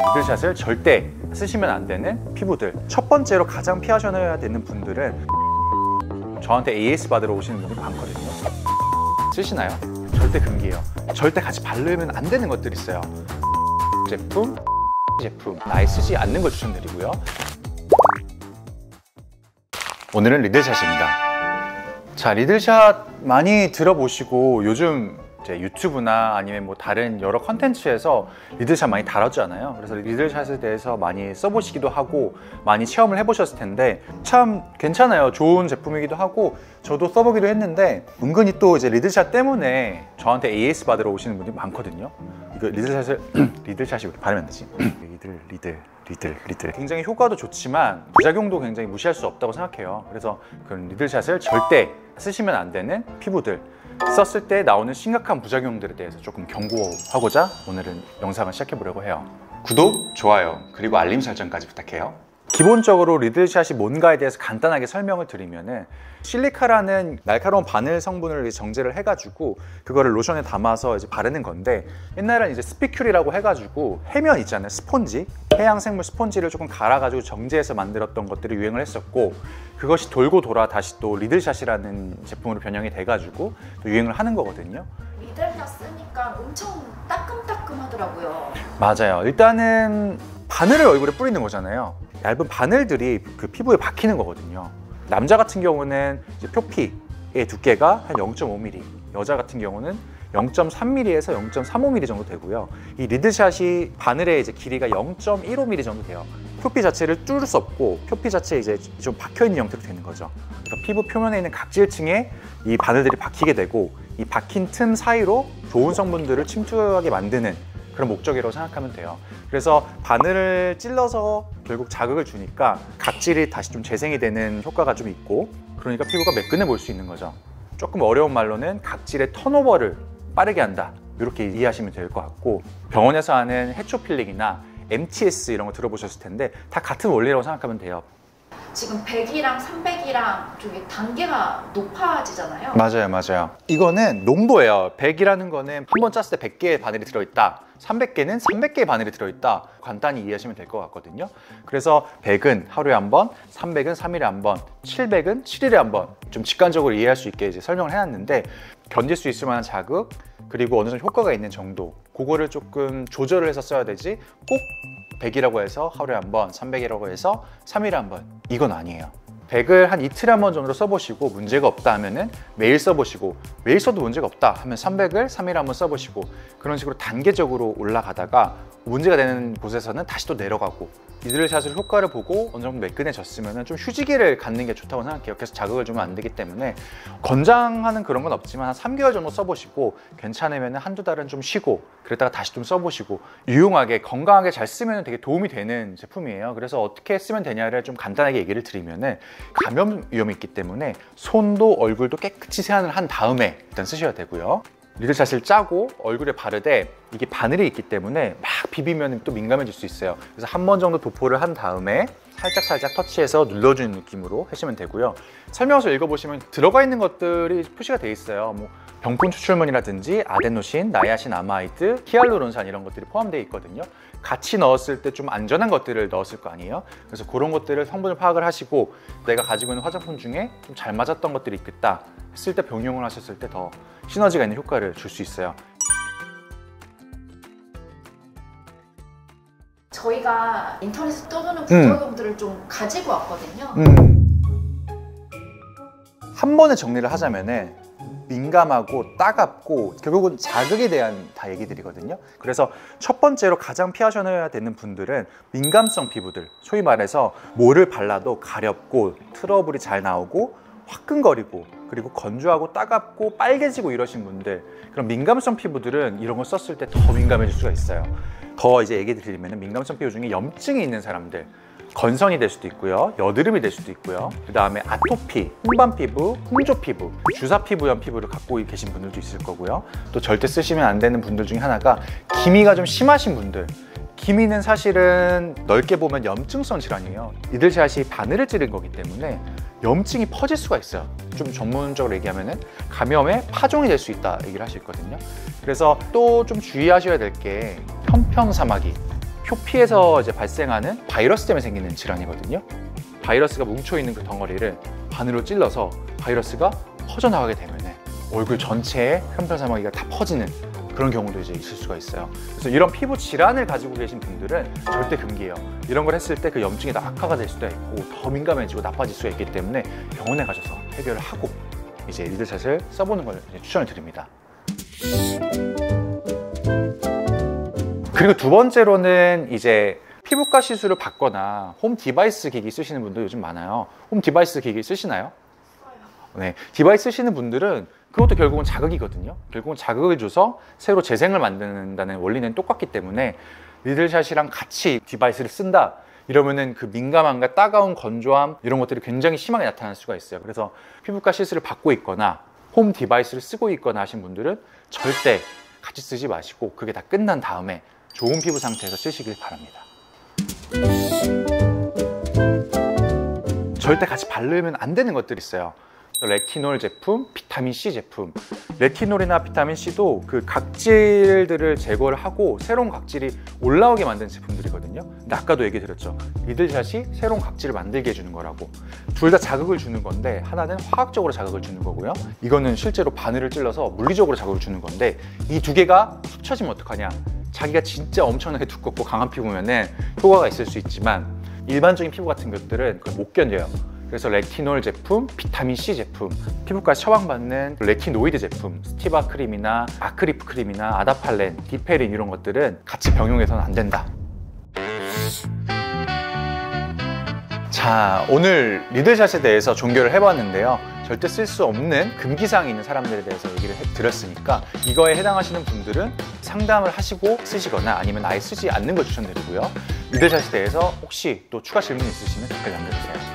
리들샷을 절대 쓰시면 안 되는 피부들. 첫 번째로 가장 피하셔야 되는 분들은 저한테 AS 받으러 오시는 분이 많거든요. 쓰시나요? 절대 금기예요. 절대 같이 바르면 안 되는 것들이 있어요. 제품 아예 쓰지 않는 걸 추천드리고요. 오늘은 리들샷입니다. 자, 리들샷 많이 들어보시고 요즘 이제 유튜브나 아니면 뭐 다른 여러 컨텐츠에서 리들샷 많이 다뤘잖아요. 그래서 리들샷에 대해서 많이 써보시기도 하고 많이 체험을 해보셨을 텐데 참 괜찮아요. 좋은 제품이기도 하고 저도 써보기도 했는데 은근히 또 이제 리들샷 때문에 저한테 AS 받으러 오시는 분들이 많거든요. 이거 리들샷이 왜 이렇게 발음이 안 되지? 리들 굉장히 효과도 좋지만 부작용도 굉장히 무시할 수 없다고 생각해요. 그래서 그런 리들샷을 절대 쓰시면 안 되는 피부들, 썼을 때 나오는 심각한 부작용들에 대해서 조금 경고하고자 오늘은 영상을 시작해 보려고 해요. 구독, 좋아요, 그리고 알림 설정까지 부탁해요. 기본적으로 리들샷이 뭔가에 대해서 간단하게 설명을 드리면은 실리카라는 날카로운 바늘 성분을 정제를 해가지고 그거를 로션에 담아서 이제 바르는 건데, 옛날에는 이제 스피‌큘이라고 해가지고 해면 있잖아요, 스폰지, 해양생물 스폰지를 조금 갈아가지고 정제해서 만들었던 것들이 유행을 했었고, 그것이 돌고 돌아 다시 또 리들샷이라는 제품으로 변형이 돼가지고 또 유행을 하는 거거든요. 리들샷 쓰니까 엄청 따끔따끔하더라고요. 맞아요. 일단은 바늘을 얼굴에 뿌리는 거잖아요. 얇은 바늘들이 그 피부에 박히는 거거든요. 남자 같은 경우는 이제 표피의 두께가 한 0.5mm, 여자 같은 경우는 0.3mm에서 0.35mm 정도 되고요. 이 리들샷이 바늘의 이제 길이가 0.15mm 정도 돼요. 표피 자체를 뚫을 수 없고 표피 자체에 이제 좀 박혀 있는 형태로 되는 거죠. 그러니까 피부 표면에 있는 각질층에 이 바늘들이 박히게 되고, 이 박힌 틈 사이로 좋은 성분들을 침투하게 만드는 그런 목적이라고 생각하면 돼요. 그래서 바늘을 찔러서 결국 자극을 주니까 각질이 다시 좀 재생이 되는 효과가 좀 있고, 그러니까 피부가 매끈해 보일 수 있는 거죠. 조금 어려운 말로는 각질의 턴오버를 빠르게 한다, 이렇게 이해하시면 될 것 같고, 병원에서 하는 해초 필링이나 MTS 이런 거 들어보셨을 텐데 다 같은 원리라고 생각하면 돼요. 지금 100이랑 300이랑 좀 단계가 높아지잖아요. 맞아요. 이거는 농도예요. 100이라는 거는 한 번 짰을 때 100개의 바늘이 들어있다, 300개는 300개의 바늘이 들어있다, 간단히 이해하시면 될 것 같거든요. 그래서 100은 하루에 한 번, 300은 3일에 한 번, 700은 7일에 한 번, 좀 직관적으로 이해할 수 있게 이제 설명을 해놨는데, 견딜 수 있을 만한 자극, 그리고 어느 정도 효과가 있는 정도, 그거를 조금 조절을 해서 써야 되지, 꼭 100이라고 해서 하루에 한 번, 300이라고 해서 3일에 한 번, 이건 아니에요. 100을 한 이틀에 한 번 정도 써보시고 문제가 없다 하면은 매일 써보시고, 매일 써도 문제가 없다 하면 300을 3일에 한 번 써보시고, 그런 식으로 단계적으로 올라가다가 문제가 되는 곳에서는 다시 또 내려가고, 리들샷을 효과를 보고 어느 정도 매끈해졌으면 좀 휴지기를 갖는 게 좋다고 생각해요. 계속 자극을 주면 안 되기 때문에 권장하는 그런 건 없지만 한 3개월 정도 써보시고 괜찮으면 한두 달은 좀 쉬고, 그러다가 다시 좀 써보시고, 유용하게 건강하게 잘 쓰면 되게 도움이 되는 제품이에요. 그래서 어떻게 쓰면 되냐를 좀 간단하게 얘기를 드리면은, 감염 위험이 있기 때문에 손도 얼굴도 깨끗이 세안을 한 다음에 일단 쓰셔야 되고요. 리들샷을 짜고 얼굴에 바르되 이게 바늘이 있기 때문에 막 비비면 또 민감해질 수 있어요. 그래서 한 번 정도 도포를 한 다음에 살짝 터치해서 눌러주는 느낌으로 하시면 되고요. 설명서 읽어보시면 들어가 있는 것들이 표시가 돼 있어요. 뭐 병풍 추출물이라든지 아데노신, 나이아신 아마이드, 히알루론산 이런 것들이 포함되어 있거든요. 같이 넣었을 때 좀 안전한 것들을 넣었을 거 아니에요. 그래서 그런 것들을 성분을 파악을 하시고, 내가 가지고 있는 화장품 중에 좀 잘 맞았던 것들이 있겠다 했을 때 병용을 하셨을 때 더 시너지가 있는 효과를 줄 수 있어요. 저희가 인터넷에 떠도는 부작용들을 좀 가지고 왔거든요. 한 번에 정리를 하자면은 민감하고 따갑고 결국은 자극에 대한 다 얘기들이거든요. 그래서 첫 번째로 가장 피하셔야 되는 분들은 민감성 피부들, 소위 말해서 뭐를 발라도 가렵고 트러블이 잘 나오고 화끈거리고, 그리고 건조하고 따갑고 빨개지고 이러신 분들, 그럼 민감성 피부들은 이런 걸 썼을 때 더 민감해질 수가 있어요. 더 이제 얘기 드리면 민감성 피부 중에 염증이 있는 사람들, 건선이 될 수도 있고요, 여드름이 될 수도 있고요, 그 다음에 아토피, 홍반 피부, 홍조 피부, 주사 피부염 피부를 갖고 계신 분들도 있을 거고요. 또 절대 쓰시면 안 되는 분들 중에 하나가 기미가 좀 심하신 분들. 기미는 사실은 넓게 보면 염증성 질환이에요. 리들샷이 바늘을 찌른 거기 때문에 염증이 퍼질 수가 있어요. 좀 전문적으로 얘기하면은 감염의 파종이 될 수 있다 얘기를 할 수 있거든요. 그래서 또 좀 주의하셔야 될 게 편평사마귀, 표피에서 이제 발생하는 바이러스 때문에 생기는 질환이거든요. 바이러스가 뭉쳐있는 그 덩어리를 바늘로 찔러서 바이러스가 퍼져나가게 되면 얼굴 전체에 편편사마귀가 다 퍼지는 그런 경우도 이제 있을 수가 있어요. 그래서 이런 피부 질환을 가지고 계신 분들은 절대 금기예요. 이런 걸 했을 때 그 염증이 더 악화가 될 수도 있고 더 민감해지고 나빠질 수가 있기 때문에 병원에 가셔서 해결을 하고 이제 리들샷을 써보는 걸 이제 추천을 드립니다. 그리고 두 번째로는 이제 피부과 시술을 받거나 홈 디바이스 기기 쓰시는 분들 요즘 많아요. 홈 디바이스 기기 쓰시나요? 네, 디바이스 쓰시는 분들은 그것도 결국은 자극이거든요. 결국은 자극을 줘서 새로 재생을 만든다는 원리는 똑같기 때문에 리들샷이랑 같이 디바이스를 쓴다 이러면은 그 민감함과 따가운 건조함 이런 것들이 굉장히 심하게 나타날 수가 있어요. 그래서 피부과 시술을 받고 있거나 홈 디바이스를 쓰고 있거나 하신 분들은 절대 같이 쓰지 마시고 그게 다 끝난 다음에 좋은 피부 상태에서 쓰시길 바랍니다. 절대 같이 바르면 안 되는 것들이 있어요. 레티놀 제품, 비타민C 제품. 레티놀이나 비타민C도 그 각질들을 제거를 하고 새로운 각질이 올라오게 만든 제품들이거든요. 근데 아까도 얘기 드렸죠. 리들샷이 새로운 각질을 만들게 해주는 거라고. 둘 다 자극을 주는 건데 하나는 화학적으로 자극을 주는 거고요. 이거는 실제로 바늘을 찔러서 물리적으로 자극을 주는 건데 이 두 개가 합쳐지면 어떡하냐. 자기가 진짜 엄청나게 두껍고 강한 피부면은 효과가 있을 수 있지만 일반적인 피부 같은 것들은 그걸 못 견뎌요. 그래서 레티놀 제품, 비타민C 제품, 피부과에서 처방받는 레티노이드 제품, 스티바 크림이나 아크리프 크림이나 아다팔렌, 디페린 이런 것들은 같이 병용해서는 안 된다. 자, 오늘 리들샷에 대해서 종교를 해봤는데요. 절대 쓸 수 없는 금기사항이 있는 사람들에 대해서 얘기를 드렸으니까 이거에 해당하시는 분들은 상담을 하시고 쓰시거나 아니면 아예 쓰지 않는 걸 추천드리고요. 리들샷에 대해서 혹시 또 추가 질문 있으시면 댓글 남겨주세요.